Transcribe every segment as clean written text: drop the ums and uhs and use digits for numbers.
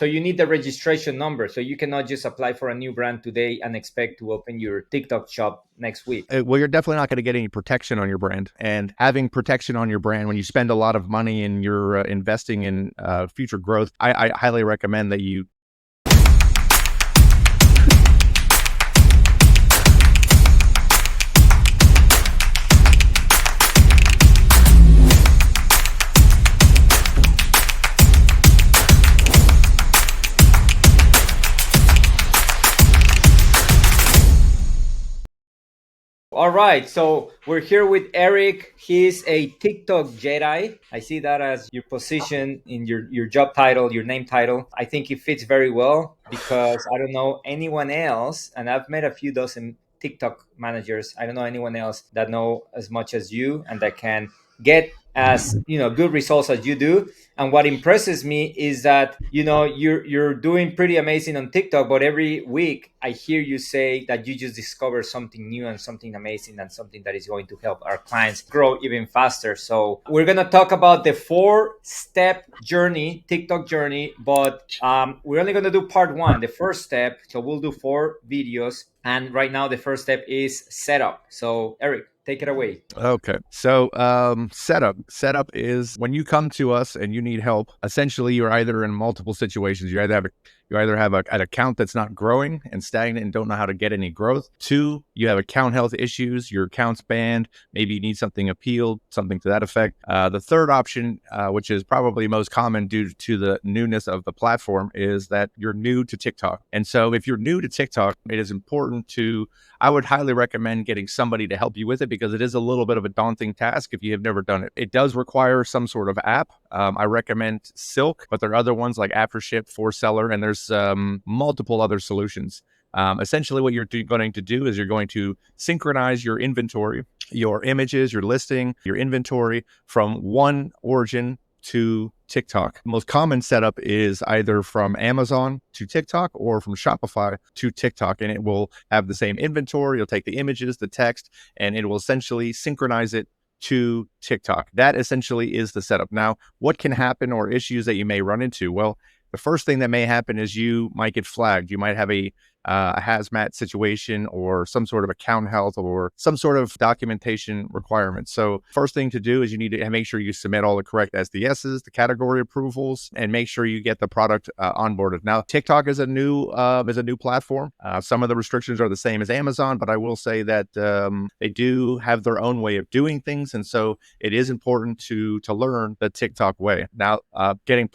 So you need the registration number. So you cannot just apply for a new brand today and expect to open your TikTok shop next week. Well, you're definitely not going to get any protection on your brand. And having protection on your brand when you spend a lot of money and you're investing in future growth, I highly recommend that you All right, so we're here with Eric. He's a TikTok Jedi. I see that as your position in your job title, your name title. I think it fits very well because I don't know anyone else, and I've met a few dozen TikTok managers. I don't know anyone else that know as much as you and that can get as good results as you do. And what impresses me is that you're doing pretty amazing on TikTok, but every week I hear you say that you just discover something new and something amazing and something that is going to help our clients grow even faster. So we're gonna talk about the 4-step journey, TikTok journey, but we're only gonna do part 1, the first step. So we'll do 4 videos, and right now the first step is setup. So Eric, take it away. Okay. So setup is when you come to us and you need help. Essentially, you're either in multiple situations. You either have an account that's not growing and stagnant and don't know how to get any growth. 2, you have account health issues. Your account's banned. Maybe you need something appealed, something to that effect. The third option, which is probably most common due to the newness of the platform, is that you're new to TikTok. And so if you're new to TikTok, it is important I would highly recommend getting somebody to help you with it because it is a little bit of a daunting task if you have never done it. It does require some sort of app. I recommend Silk, but there are other ones like AfterShip, ForSeller, and there's multiple other solutions. Essentially, what you're going to do is you're going to synchronize your inventory, your images, your listing, your inventory from one origin to TikTok. The most common setup is either from Amazon to TikTok or from Shopify to TikTok, and it will have the same inventory. You'll take the images, the text, and it will essentially synchronize it to TikTok. That essentially is the setup. Now, what can happen or issues that you may run into? Well, the first thing that may happen is you might get flagged. You might have a hazmat situation or some sort of account health or some sort of documentation requirement. So first thing to do is you need to make sure you submit all the correct SDSs, the category approvals, and make sure you get the product onboarded. Now, TikTok is a new platform. Some of the restrictions are the same as Amazon, but I will say that they do have their own way of doing things. And so it is important to learn the TikTok way. Now, getting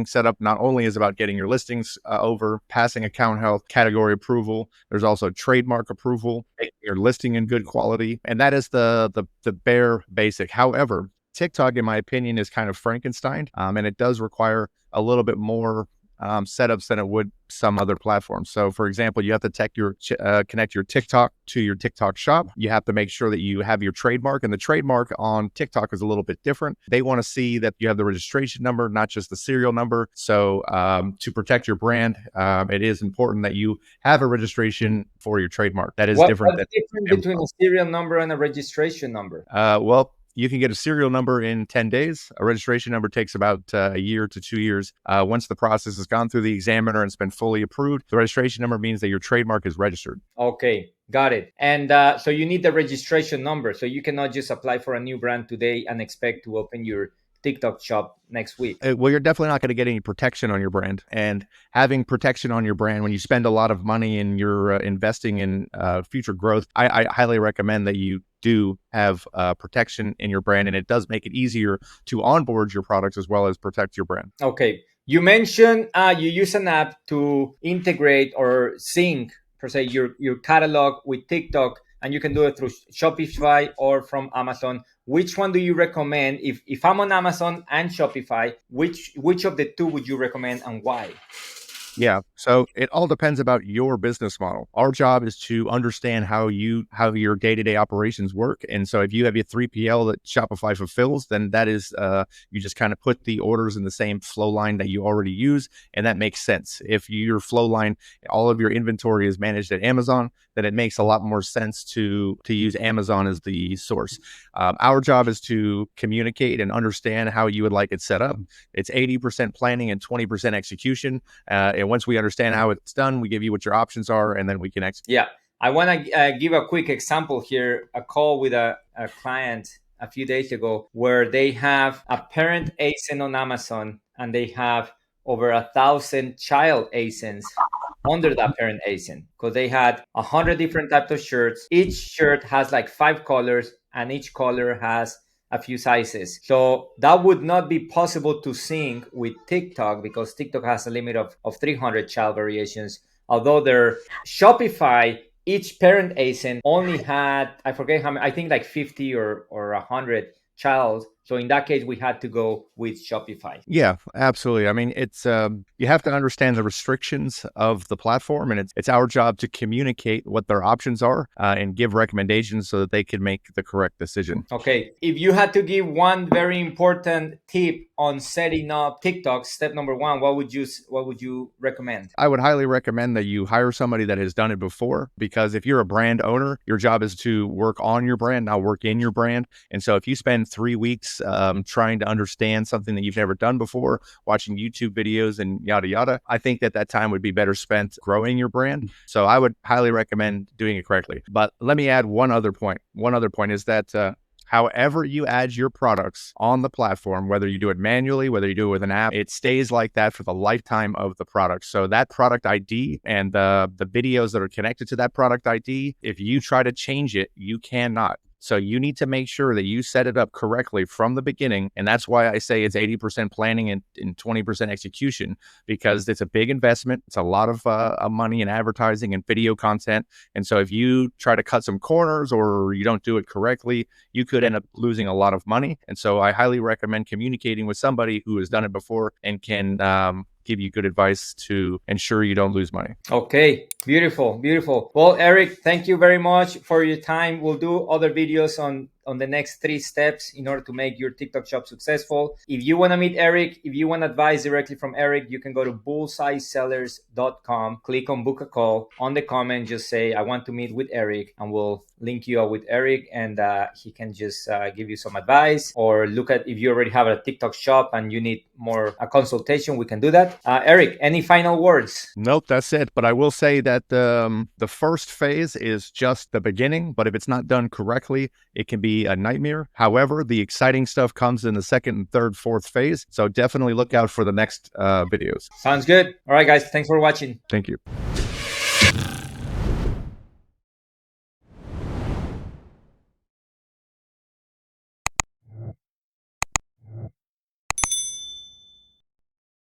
set up not only is about getting your listings over, passing account health, category approval. There's also trademark approval, making your listing in good quality, and that is the bare basic. However, TikTok, in my opinion, is kind of Frankenstein, and it does require a little bit more setups than it would some other platforms. So, for example, you have to connect your TikTok to your TikTok shop. You have to make sure that you have your trademark, and the trademark on TikTok is a little bit different. They want to see that you have the registration number, not just the serial number. So, to protect your brand, it is important that you have a registration for your trademark. That is different. What's different between a serial number and a registration number? Well, you can get a serial number in 10 days. A registration number takes about a year to 2 years. Once the process has gone through the examiner and it's been fully approved, the registration number means that your trademark is registered. Okay, got it. And so you need the registration number. So you cannot just apply for a new brand today and expect to open your TikTok shop next week. Well, you're definitely not going to get any protection on your brand. And having protection on your brand when you spend a lot of money and you're investing in future growth, I highly recommend that you do have protection in your brand, and it does make it easier to onboard your products as well as protect your brand. Okay, you mentioned you use an app to integrate or sync, per se, your catalog with TikTok, and you can do it through Shopify or from Amazon. Which one do you recommend? If I'm on Amazon and Shopify, which of the two would you recommend and why? Yeah. So it all depends about your business model. Our job is to understand how your day-to-day operations work. And so if you have your 3PL that Shopify fulfills, then that is you just kind of put the orders in the same flow line that you already use, and that makes sense. If your flow line, all of your inventory is managed at Amazon, then it makes a lot more sense to use Amazon as the source. Our job is to communicate and understand how you would like it set up. It's 80% planning and 20% execution. And once we understand how it's done, we give you what your options are, and then we can execute. Yeah, I want to give a quick example here. A call with a client a few days ago where they have a parent ASIN on Amazon and they have over 1,000 child ASINs under that parent ASIN because they had 100 different types of shirts. Each shirt has like 5 colors and each color has a few sizes. So that would not be possible to sync with TikTok because TikTok has a limit of 300 child variations. Although their Shopify, each parent ASIN only had, I forget how many, I think like 50 or 100 child. So in that case, we had to go with Shopify. Yeah, absolutely. I mean, it's you have to understand the restrictions of the platform, and it's our job to communicate what their options are and give recommendations so that they can make the correct decision. Okay, if you had to give one very important tip on setting up TikTok, step number one, what would you recommend? I would highly recommend that you hire somebody that has done it before, because if you're a brand owner, your job is to work on your brand, not work in your brand. And so if you spend 3 weeks trying to understand something that you've never done before, watching YouTube videos and yada, yada, I think that time would be better spent growing your brand. So I would highly recommend doing it correctly. But let me add one other point. One other point is that however you add your products on the platform, whether you do it manually, whether you do it with an app, it stays like that for the lifetime of the product. So that product ID and the videos that are connected to that product ID, if you try to change it, you cannot. So you need to make sure that you set it up correctly from the beginning. And that's why I say it's 80% planning and 20% execution, because it's a big investment. It's a lot of money in advertising and video content. And so if you try to cut some corners or you don't do it correctly, you could end up losing a lot of money. And so I highly recommend communicating with somebody who has done it before and can give you good advice to ensure you don't lose money. Okay, beautiful, beautiful. Well, Eric, thank you very much for your time. We'll do other videos on the next 3 steps in order to make your TikTok shop successful. If you want to meet Eric, if you want advice directly from Eric, you can go to bullseyesellers.com, click on book a call. On the comment, just say, I want to meet with Eric, and we'll link you up with Eric, and he can just give you some advice, or look at if you already have a TikTok shop and you need more a consultation, we can do that. Eric, any final words? Nope, that's it. But I will say that the first phase is just the beginning, but if it's not done correctly, it can be a nightmare. However, the exciting stuff comes in the second and third, fourth phase. So definitely look out for the next videos. Sounds good. All right, guys. Thanks for watching. Thank you.